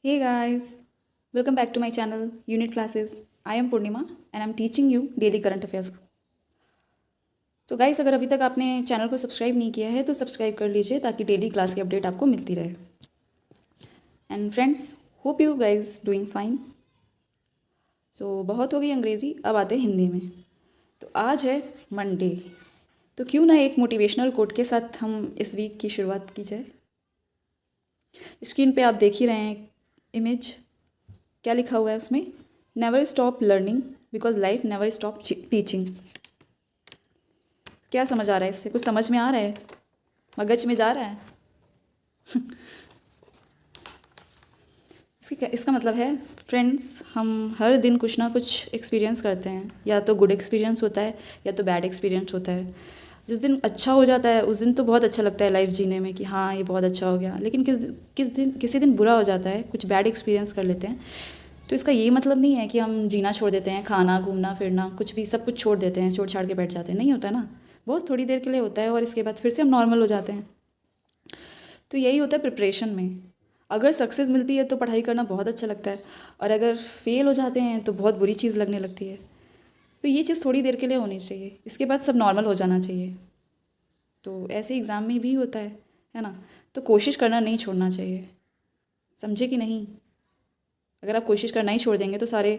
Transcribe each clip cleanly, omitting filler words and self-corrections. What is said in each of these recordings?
Hey guys, welcome back to my channel Unit Classes. I am Purnima and I'm teaching you daily current affairs. तो guys अगर अभी तक आपने channel को subscribe नहीं किया है तो सब्सक्राइब कर लीजिए ताकि डेली क्लास की अपडेट आपको मिलती रहे. And friends, hope you guys doing fine. So बहुत हो गई अंग्रेज़ी, अब आते हैं हिंदी में. तो आज है मंडे, तो क्यों ना एक मोटिवेशनल कोट के साथ हम इस वीक की शुरुआत की जाए. स्क्रीन पे आप देख ही रहे हैं इमेज. क्या लिखा हुआ है उसमें? Never stop learning because life never stop teaching. क्या समझ आ रहा है इससे? कुछ समझ में आ रहा है? मगज में जा रहा है? इसका मतलब है फ्रेंड्स, हम हर दिन कुछ ना कुछ एक्सपीरियंस करते हैं. या तो गुड एक्सपीरियंस होता है या तो बैड एक्सपीरियंस होता है. जिस दिन अच्छा हो जाता है उस दिन तो बहुत अच्छा लगता है लाइफ जीने में कि हाँ ये बहुत अच्छा हो गया. लेकिन किसी दिन बुरा हो जाता है, कुछ बैड एक्सपीरियंस कर लेते हैं. तो इसका ये मतलब नहीं है कि हम जीना छोड़ देते हैं, खाना घूमना फिरना कुछ भी सब कुछ छोड़ देते हैं, छोड़ छाड़ के बैठ जाते हैं. नहीं होता ना, बहुत थोड़ी देर के लिए होता है और इसके बाद फिर से हम नॉर्मल हो जाते हैं. तो यही होता है प्रिपरेशन में. अगर सक्सेस मिलती है तो पढ़ाई करना बहुत अच्छा लगता है, और अगर फेल हो जाते हैं तो बहुत बुरी चीज़ लगने लगती है. तो ये चीज़ थोड़ी देर के लिए होनी चाहिए, इसके बाद सब नॉर्मल हो जाना चाहिए. तो ऐसे एग्ज़ाम में भी होता है ना. तो कोशिश करना नहीं छोड़ना चाहिए, समझे कि नहीं. अगर आप कोशिश करना ही छोड़ देंगे तो सारे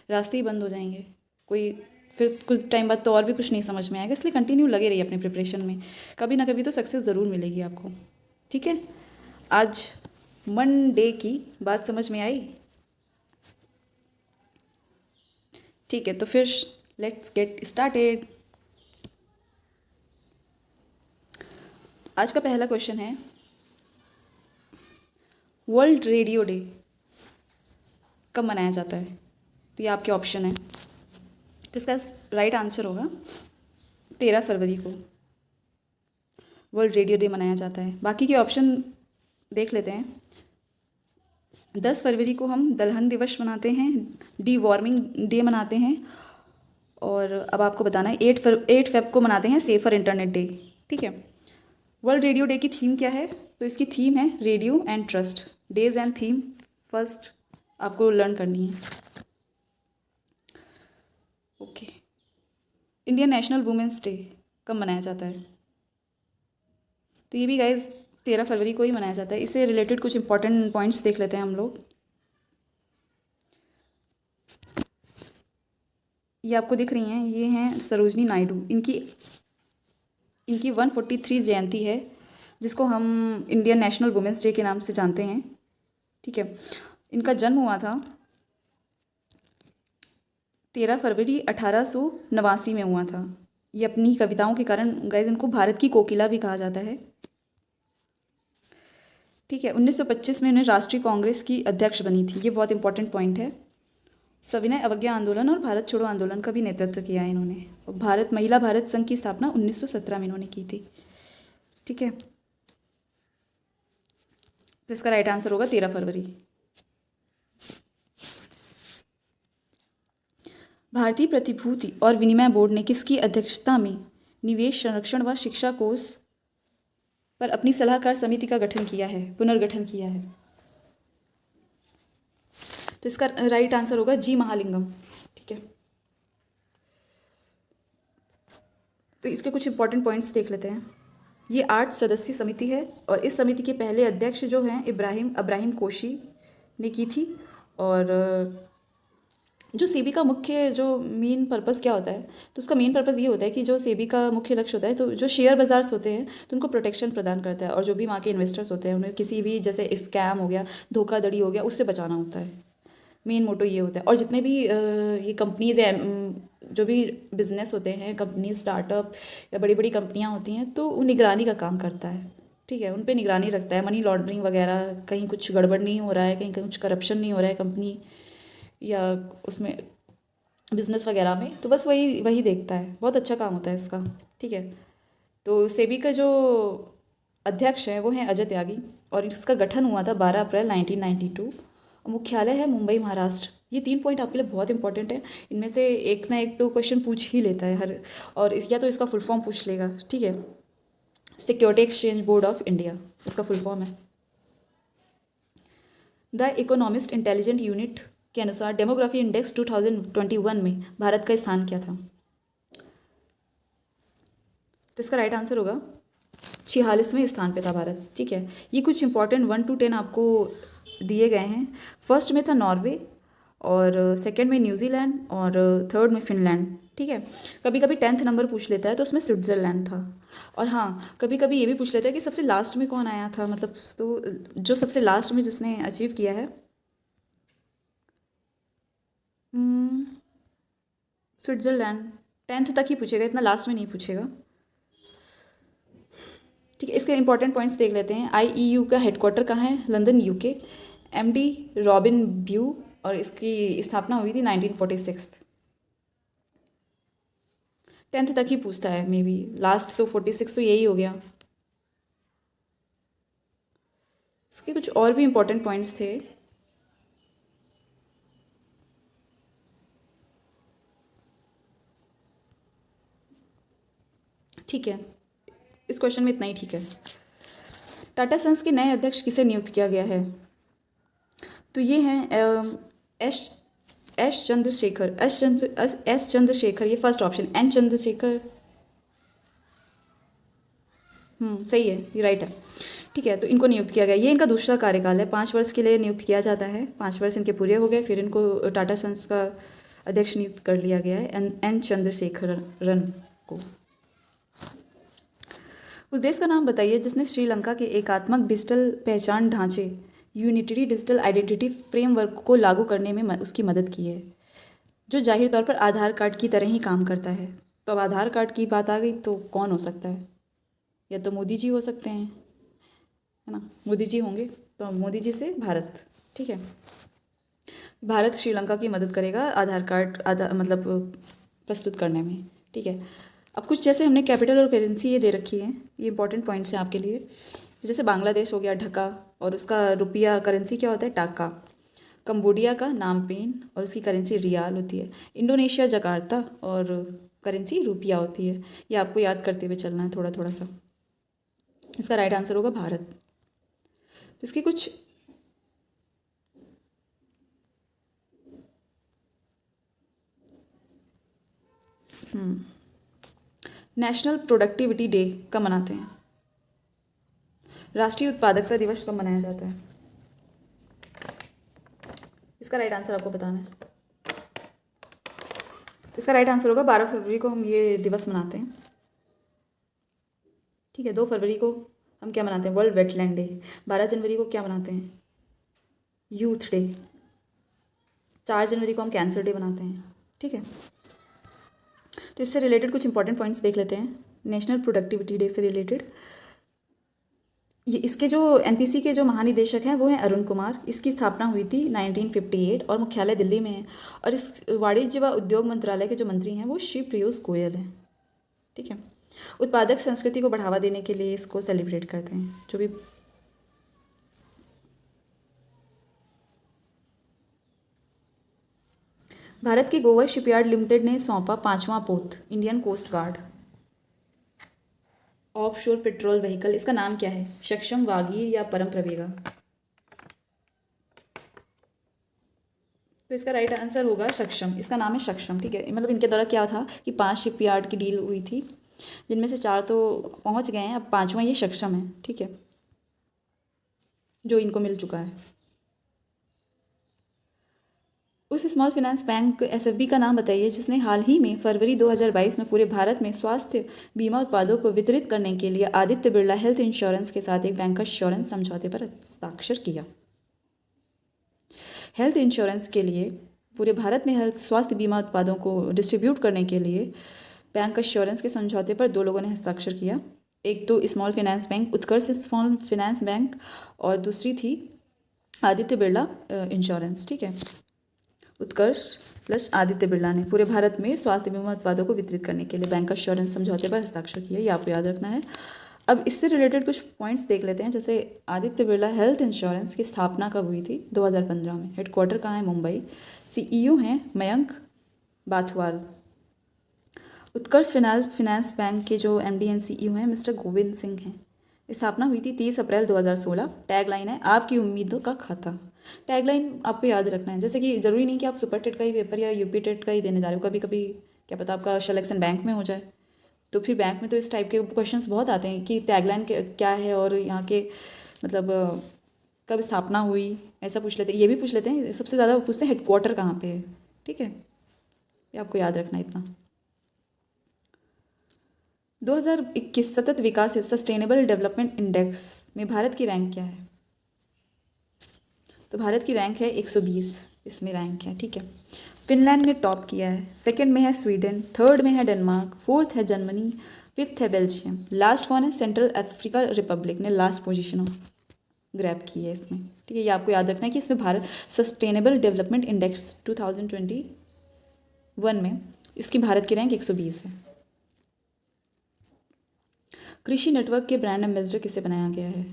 रास्ते ही बंद हो जाएंगे. कोई फिर कुछ टाइम बाद तो और भी कुछ नहीं समझ में आएगा. इसलिए कंटिन्यू लगे रहिए अपने प्रिपरेशन में, कभी ना कभी तो सक्सेस ज़रूर मिलेगी आपको. ठीक है, आज मंडे की बात समझ में आई? ठीक है, तो फिर लेट्स गेट स्टार्टेड. आज का पहला क्वेश्चन है, वर्ल्ड रेडियो डे कब मनाया जाता है? तो ये आपके ऑप्शन है. तो इसका राइट आंसर होगा 13 फरवरी को वर्ल्ड रेडियो डे मनाया जाता है. बाकी के ऑप्शन देख लेते हैं. 10 फरवरी को हम दलहन दिवस मनाते हैं, डी वार्मिंग डे मनाते हैं, और अब आपको बताना है 8 फेब को मनाते हैं सेफर इंटरनेट डे. ठीक है. वर्ल्ड रेडियो डे की थीम क्या है? तो इसकी थीम है radio and trust. Days and theme first आपको लर्न करनी है. Okay. Indian national women's day कब मनाया जाता है? तो ये भी गाइज 13 फरवरी को ही मनाया जाता है. इससे रिलेटेड कुछ इंपॉर्टेंट पॉइंट्स देख लेते हैं हम लोग. ये आपको दिख रही हैं, ये हैं सरोजनी नायडू. इनकी इनकी 143 जयंती है, जिसको हम इंडियन नेशनल वुमेंस डे के नाम से जानते हैं. ठीक है. इनका जन्म हुआ था 13 फरवरी 1889 में हुआ था. ये अपनी कविताओं के कारण गाइज इनको भारत की कोकिला भी कहा जाता है. ठीक है. 1925 में इन्हें राष्ट्रीय कांग्रेस की अध्यक्ष बनी थी. ये बहुत इंपॉर्टेंट पॉइंट है. सविनय अवज्ञा आंदोलन और भारत छोड़ो आंदोलन का भी नेतृत्व किया है इन्होंने. और महिला भारत संघ की स्थापना 1917 में इन्होंने की थी. ठीक है. तो इसका राइट आंसर होगा 13 फरवरी. भारतीय प्रतिभूति और विनिमय बोर्ड ने किसकी अध्यक्षता में निवेश संरक्षण व शिक्षा कोष पर अपनी सलाहकार समिति का गठन किया है, पुनर्गठन किया है? तो इसका राइट आंसर होगा जी महालिंगम. ठीक है. तो इसके कुछ इंपॉर्टेंट पॉइंट्स देख लेते हैं. ये 8 सदस्यीय समिति है, और इस समिति के पहले अध्यक्ष जो हैं इब्राहिम कोशी ने की थी. और जो सेबी का मुख्य जो मेन पर्पस क्या होता है, तो उसका मेन पर्पस ये होता है कि जो सेबी का मुख्य लक्ष्य होता है, तो जो शेयर बाजार्स होते हैं तो उनको प्रोटेक्शन प्रदान करता है, और जो भी वहाँ के इन्वेस्टर्स होते हैं उन्हें किसी भी जैसे स्कैम हो गया, धोखाधड़ी हो गया, उससे बचाना होता है. मेन मोटो ये होता है. और जितने भी ये कंपनीज़ हैं, जो भी बिजनेस होते हैं, कंपनी स्टार्टअप या बड़ी बड़ी कंपनियां होती हैं, तो वो निगरानी का काम करता है. ठीक है. उन पे निगरानी रखता है, मनी लॉन्ड्रिंग वगैरह, कहीं कुछ गड़बड़ नहीं हो रहा है, कहीं कुछ करप्शन नहीं हो रहा है कंपनी या उसमें बिजनेस वगैरह में, तो बस वही वही देखता है. बहुत अच्छा काम होता है इसका. ठीक है. तो सेबी का जो अध्यक्ष हैं वो हैं अजय त्यागी, और इसका गठन हुआ था 12 अप्रैल 1992. मुख्यालय है मुंबई, महाराष्ट्र. ये 3 पॉइंट आपके लिए बहुत इंपॉर्टेंट है. इनमें से एक ना एक तो क्वेश्चन पूछ ही लेता है हर, और या तो इसका फुल फॉर्म पूछ लेगा. ठीक है. Security exchange board of India इसका फुल फॉर्म है. द इकोनॉमिस्ट इंटेलिजेंट यूनिट के अनुसार डेमोग्राफी इंडेक्स 2021 में भारत का स्थान क्या था? तो इसका राइट आंसर होगा 46वें स्थान पे था भारत। ठीक है, ये कुछ इंपॉर्टेंट 1 to 10 आपको दिए गए हैं। फर्स्ट में था नॉर्वे, और सेकंड में न्यूजीलैंड, और थर्ड में फिनलैंड। ठीक है, कभी कभी 10th नंबर पूछ लेता है तो उसमें स्विट्ज़रलैंड था। और हाँ, कभी कभी ये भी पूछ लेता है कि सबसे लास्ट में कौन आया था, मतलब तो जो सबसे लास्ट में जिसने अचीव किया है, स्विट्ज़रलैंड। 10th तक ही पूछेगा, इतना लास्ट में नहीं पूछेगा। ठीक है, इसके इंपॉर्टेंट पॉइंट्स देख लेते हैं। IEU का हेडक्वार्टर कहाँ है? London, UK। MD रॉबिन ब्यू, और इसकी स्थापना हुई थी 1946। 10th तक ही पूछता है, मे बी लास्ट तो 46 तो यही हो गया। इसके कुछ और भी इंपॉर्टेंट पॉइंट्स थे। ठीक है, इस क्वेश्चन में इतना ही ठीक है। टाटा सन्स के नए अध्यक्ष किसे नियुक्त किया गया है? तो ये हैं एस चंद्रशेखर, ये फर्स्ट ऑप्शन। एन चंद्रशेखर, सही है, ये राइट है। ठीक है, तो इनको नियुक्त किया गया। ये इनका दूसरा कार्यकाल है, 5 वर्ष के लिए नियुक्त किया जाता है। 5 वर्ष इनके पूरे हो गए, फिर इनको टाटा सन्स का अध्यक्ष नियुक्त कर लिया गया है, एन चंद्रशेखरन को। उस देश का नाम बताइए जिसने श्रीलंका के एकात्मक डिजिटल पहचान ढांचे यूनिटरी डिजिटल आइडेंटिटी फ्रेमवर्क को लागू करने में उसकी मदद की है, जो जाहिर तौर पर आधार कार्ड की तरह ही काम करता है। तो अब आधार कार्ड की बात आ गई तो कौन हो सकता है? या तो मोदी जी हो सकते हैं, है ना, मोदी जी होंगे, तो मोदी जी से भारत। ठीक है, भारत श्रीलंका की मदद करेगा आधार कार्ड मतलब प्रस्तुत करने में। ठीक है, अब कुछ जैसे हमने कैपिटल और करेंसी ये दे रखी है, ये इंपॉर्टेंट पॉइंट्स हैं आपके लिए। जैसे बांग्लादेश हो गया ढका, और उसका रुपया करेंसी क्या होता है? टाका। कंबोडिया का नामपेन, और उसकी करेंसी रियाल होती है। इंडोनेशिया जकार्ता, और करेंसी रुपया होती है। ये आपको याद करते हुए चलना है थोड़ा थोड़ा सा। इसका राइट आंसर होगा भारत। तो इसकी कुछ नेशनल प्रोडक्टिविटी डे कब मनाते हैं? राष्ट्रीय उत्पादकता दिवस कब मनाया जाता है? इसका राइट आंसर आपको बताना है। इसका राइट आंसर होगा 12 फरवरी को हम ये दिवस मनाते हैं। ठीक है, 2 फरवरी को हम क्या मनाते हैं? World wetland day. 12 जनवरी को क्या मनाते हैं? Youth day. 4 जनवरी को हम कैंसर डे मनाते हैं। ठीक है, तो इससे रिलेटेड कुछ इंपॉर्टेंट पॉइंट्स देख लेते हैं। नेशनल प्रोडक्टिविटी डे से रिलेटेड, ये इसके जो NPC के जो महानिदेशक हैं वो हैं अरुण कुमार। इसकी स्थापना हुई थी 1958, और मुख्यालय दिल्ली में है। और इस वाणिज्य व उद्योग मंत्रालय के जो मंत्री हैं वो श्री पीयूष गोयल हैं। ठीक है, उत्पादक संस्कृति को बढ़ावा देने के लिए इसको सेलिब्रेट करते हैं, जो भी। भारत की गोवा शिपयार्ड लिमिटेड ने सौंपा 5वां पोत इंडियन कोस्ट गार्ड ऑफ शोर पेट्रोल व्हीकल। इसका नाम क्या है? सक्षम, वागीर, या परम प्रवेगा? तो इसका राइट आंसर होगा सक्षम। इसका नाम है सक्षम। ठीक है, मतलब इनके द्वारा क्या था कि 5 शिपयार्ड की डील हुई थी, जिनमें से 4 तो पहुंच गए हैं, अब 5वां ये सक्षम है। ठीक है, जो इनको मिल चुका है। उस स्मॉल फाइनेंस बैंक SFB का नाम बताइए जिसने हाल ही में फरवरी 2022 में पूरे भारत में स्वास्थ्य बीमा उत्पादों को वितरित करने के लिए आदित्य बिरला हेल्थ इंश्योरेंस के साथ एक बैंक इंश्योरेंस समझौते पर हस्ताक्षर किया। हेल्थ इंश्योरेंस के लिए पूरे भारत में हेल्थ स्वास्थ्य बीमा उत्पादों को डिस्ट्रीब्यूट करने के लिए बैंक इंश्योरेंस के समझौते पर 2 लोगों ने हस्ताक्षर किया। एक तो स्मॉल फाइनेंस बैंक, उत्कर्ष स्मॉल फाइनेंस बैंक, और दूसरी थी आदित्य बिरला इंश्योरेंस। ठीक है, उत्कर्ष प्लस आदित्य बिरला ने पूरे भारत में स्वास्थ्य बीमा उत्पादों को वितरित करने के लिए बैंक इंश्योरेंस समझौते पर हस्ताक्षर किया। ये आपको याद रखना है। अब इससे रिलेटेड कुछ पॉइंट्स देख लेते हैं। जैसे आदित्य बिरला हेल्थ इंश्योरेंस की स्थापना कब हुई थी? 2015 में। हेडक्वार्टर कहाँ है? मुंबई। CEO हैं मयंक बाथवाल। उत्कर्ष फाइनेंस बैंक के जो MD एंड CEO हैं मिस्टर गोविंद सिंह हैं। स्थापना हुई थी 30 अप्रैल 2016। टैगलाइन है आपकी उम्मीदों का खाता। टैगलाइन आपको याद रखना है, जैसे कि ज़रूरी नहीं कि आप सुपर टेट का ही पेपर या यूपी टेट का ही देने जा रहे हो, कभी कभी क्या पता आपका सिलेक्शन बैंक में हो जाए, तो फिर बैंक में तो इस टाइप के क्वेश्चंस बहुत आते हैं कि टैगलाइन क्या है और यहाँ के मतलब कब स्थापना हुई, ऐसा पूछ लेते हैं। ये भी पूछ लेते हैं, सबसे ज़्यादा वो पूछते हैं हेडक्वार्टर कहाँ पे है। ठीक है, ये आपको याद रखना है इतना। 2021 सतत विकास सस्टेनेबल डेवलपमेंट इंडेक्स में भारत की रैंक क्या है? तो भारत की रैंक है 120, इसमें रैंक है। ठीक है, फिनलैंड ने टॉप किया है, सेकंड में है स्वीडन, थर्ड में है डेनमार्क, फोर्थ है जर्मनी, फिफ्थ है बेल्जियम, लास्ट कौन है? सेंट्रल अफ्रीका रिपब्लिक ने लास्ट पोजीशन ग्रैब की है इसमें। ठीक है, ये आपको याद रखना है कि इसमें भारत सस्टेनेबल डेवलपमेंट इंडेक्स 2021 में इसकी भारत की रैंक 120 है। कृषि नेटवर्क के ब्रांड एम्बेसडर किसे बनाया गया है?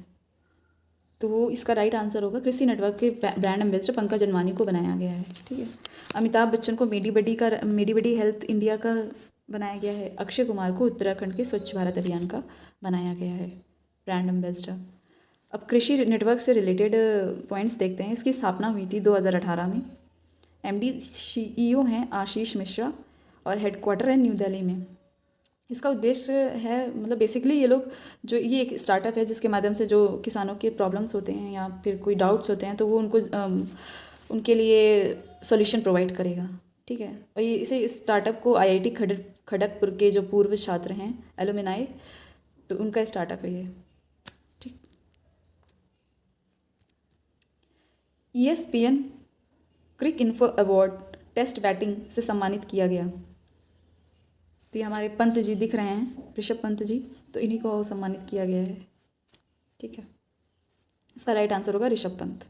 तो वो इसका राइट आंसर होगा, कृषि नेटवर्क के ब्रांड एम्बेसडर पंकज अडवाणी को बनाया गया है। ठीक है, अमिताभ बच्चन को मेडी बडी हेल्थ इंडिया का बनाया गया है। अक्षय कुमार को उत्तराखंड के स्वच्छ भारत अभियान का बनाया गया है ब्रांड एम्बेसडर। अब कृषि नेटवर्क से रिलेटेड पॉइंट्स देखते हैं। इसकी स्थापना हुई थी 2018 में। MD CEO हैं आशीष मिश्रा और हेडक्वार्टर है न्यू दिल्ली में। इसका उद्देश्य है, मतलब बेसिकली ये लोग जो ये एक स्टार्टअप है जिसके माध्यम से जो किसानों के प्रॉब्लम्स होते हैं या फिर कोई डाउट्स होते हैं तो वो उनको उनके लिए सॉल्यूशन प्रोवाइड करेगा। ठीक है, और ये इसे स्टार्टअप को IIT खड़गपुर के जो पूर्व छात्र हैं एलुमनाई, तो उनका स्टार्टअप है ये। ठीक, ESPN क्रिक इन्फो अवार्ड टेस्ट बैटिंग से सम्मानित किया गया। तो ये हमारे पंत जी दिख रहे हैं, ऋषभ पंत जी, तो इन्हीं को सम्मानित किया गया है। ठीक है, इसका राइट आंसर होगा ऋषभ पंत।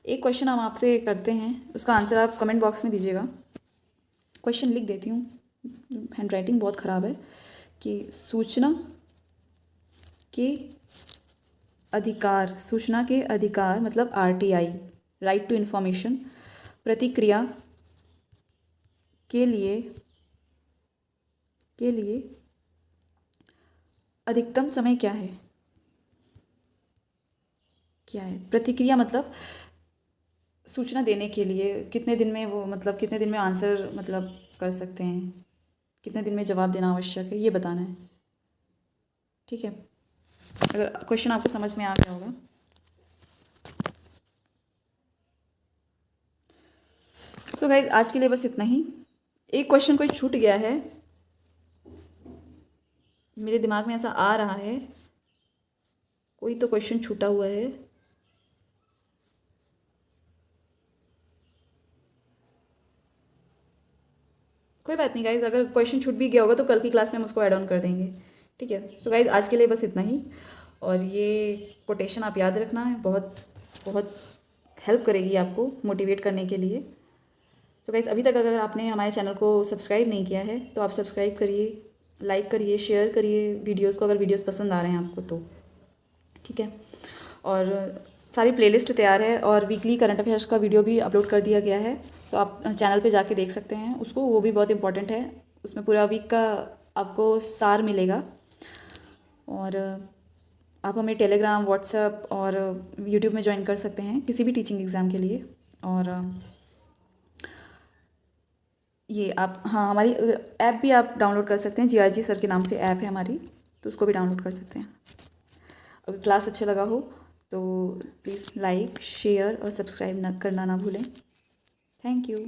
एक क्वेश्चन हम आपसे करते हैं, उसका आंसर आप कमेंट बॉक्स में दीजिएगा। क्वेश्चन लिख देती हूँ, हैंड राइटिंग बहुत ख़राब है। कि सूचना के अधिकार मतलब RTI, राइट टू इन्फॉर्मेशन, प्रतिक्रिया के लिए अधिकतम समय क्या है? क्या है प्रतिक्रिया मतलब सूचना देने के लिए कितने दिन में वो, मतलब कितने दिन में आंसर मतलब कर सकते हैं, कितने दिन में जवाब देना आवश्यक है, ये बताना है। ठीक है, अगर क्वेश्चन आपको समझ में आ गया होगा। सो गाइस, आज के लिए बस इतना ही। एक क्वेश्चन कोई छूट गया है, मेरे दिमाग में ऐसा आ रहा है, कोई तो क्वेश्चन छूटा हुआ है। कोई बात नहीं गाइज, अगर क्वेश्चन छूट भी गया होगा तो कल की क्लास में हम उसको ऐड ऑन कर देंगे। ठीक है, तो गाइज आज के लिए बस इतना ही। और ये कोटेशन आप याद रखना है, बहुत बहुत हेल्प करेगी आपको मोटिवेट करने के लिए। तो गाइज अभी तक अगर आपने हमारे चैनल को सब्सक्राइब नहीं किया है तो आप सब्सक्राइब करिए, लाइक करिए, शेयर करिए वीडियोज़ को, अगर वीडियोज़ पसंद आ रहे हैं आपको तो। ठीक है, और सारी प्लेलिस्ट तैयार है और वीकली करंट अफेयर्स का वीडियो भी अपलोड कर दिया गया है, तो आप चैनल पे जाके देख सकते हैं उसको, वो भी बहुत इंपॉर्टेंट है। उसमें पूरा वीक का आपको सार मिलेगा। और आप हमें टेलीग्राम, व्हाट्सएप और यूट्यूब में ज्वाइन कर सकते हैं किसी भी टीचिंग एग्ज़ाम के लिए। और ये आप, हाँ, हमारी ऐप भी आप डाउनलोड कर सकते हैं, GRG सर के नाम से ऐप है हमारी, तो उसको भी डाउनलोड कर सकते हैं। अगर क्लास अच्छा लगा हो तो प्लीज़ लाइक, शेयर और सब्सक्राइब करना ना भूलें। Thank you.